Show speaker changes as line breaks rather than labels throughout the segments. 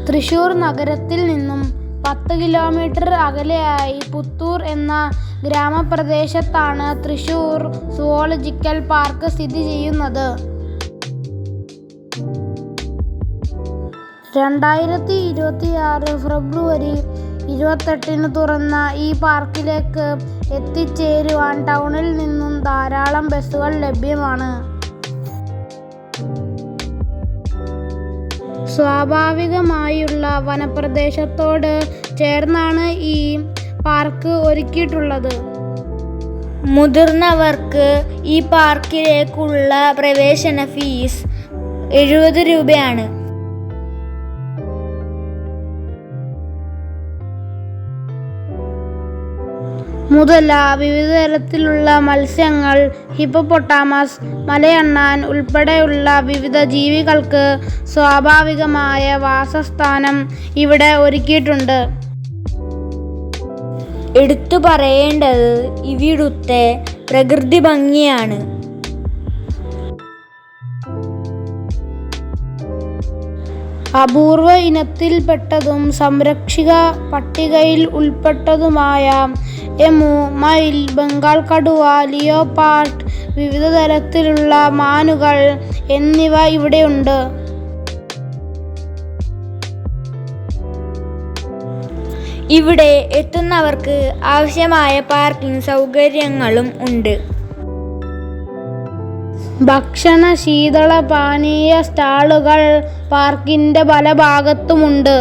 തൃശ്ശൂർ നഗരത്തിൽ നിന്നും 10 കിലോമീറ്റർ അകലെയായി പുത്തൂർ എന്ന ഗ്രാമപ്രദേശത്താണ് തൃശ്ശൂർ സുവോളജിക്കൽ പാർക്ക് സ്ഥിതി ചെയ്യുന്നത്. 2026 ഫെബ്രുവരി 28 തുറന്ന ഈ പാർക്കിലേക്ക് എത്തിച്ചേരുവാൻ ടൗണിൽ നിന്നും ധാരാളം ബസ്സുകൾ ലഭ്യമാണ്. സ്വാഭാവികമായുള്ള വനപ്രദേശത്തോട് ചേർന്നാണ് ഈ പാർക്ക് ഒരുക്കിയിട്ടുള്ളത്.
മുതിർന്നവർക്ക് ഈ പാർക്കിലേക്കുള്ള പ്രവേശന ഫീസ് 70 രൂപയാണ്.
മുതല, വിവിധ തരത്തിലുള്ള മത്സ്യങ്ങൾ, ഹിപ്പോപ്പൊട്ടാമസ്, മലയണ്ണാൻ ഉൾപ്പെടെയുള്ള വിവിധ ജീവികൾക്ക് സ്വാഭാവികമായ വാസസ്ഥാനം ഇവിടെ ഒരുക്കിയിട്ടുണ്ട്.
എടുത്തു പറയേണ്ടത് ഇവിടുത്തെ പ്രകൃതി ഭംഗിയാണ്.
അപൂർവ ഇനത്തിൽപ്പെട്ടതും സംരക്ഷിത പട്ടികയിൽ ഉൾപ്പെട്ടതുമായ എമു, മയിൽ, ബംഗാൾ കടുവ, ലിയോപാർഡ്, വിവിധ തരത്തിലുള്ള മാനുകൾ എന്നിവ ഇവിടെയുണ്ട്.
ഇവിടെ എത്തുന്നവർക്ക് ആവശ്യമായ പാർക്കിംഗ് സൗകര്യങ്ങളും ഉണ്ട്.
ഭക്ഷണ, ശീതള പാനീയ സ്റ്റാളുകൾ പാർക്കിന്റെ പല ഭാഗത്തുമുണ്ട്.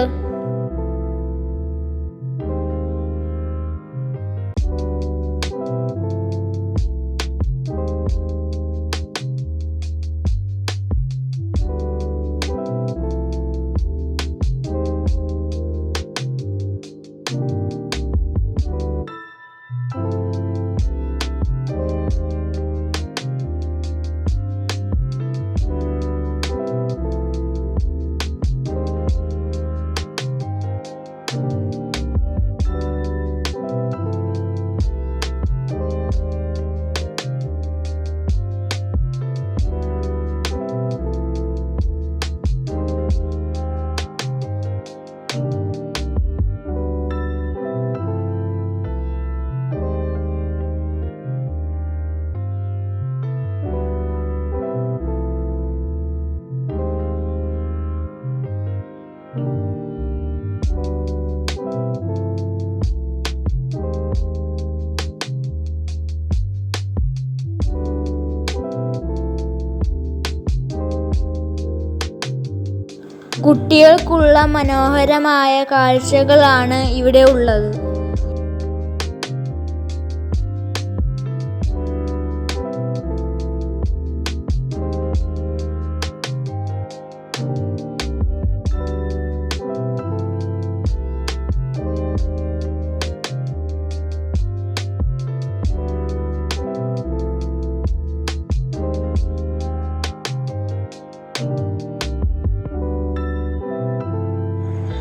കുട്ടികൾക്കുള്ള മനോഹരമായ കാഴ്ചകളാണ് ഇവിടെ ഉള്ളത്.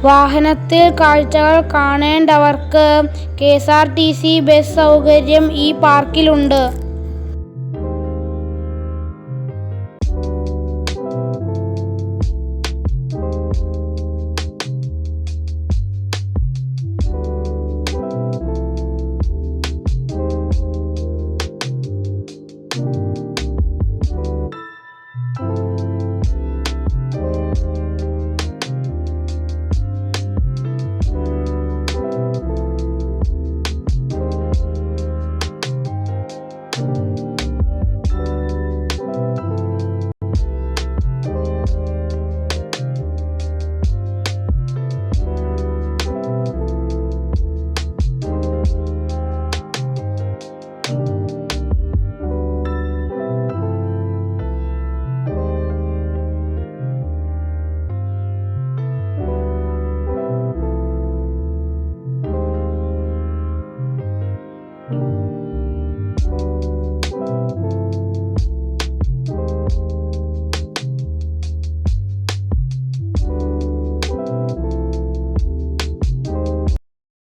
വാഹനത്തിൽ കാഴ്ചകൾ കാണേണ്ടവർക്ക് KSRTC ബസ് സൗകര്യം ഈ പാർക്കിലുണ്ട്.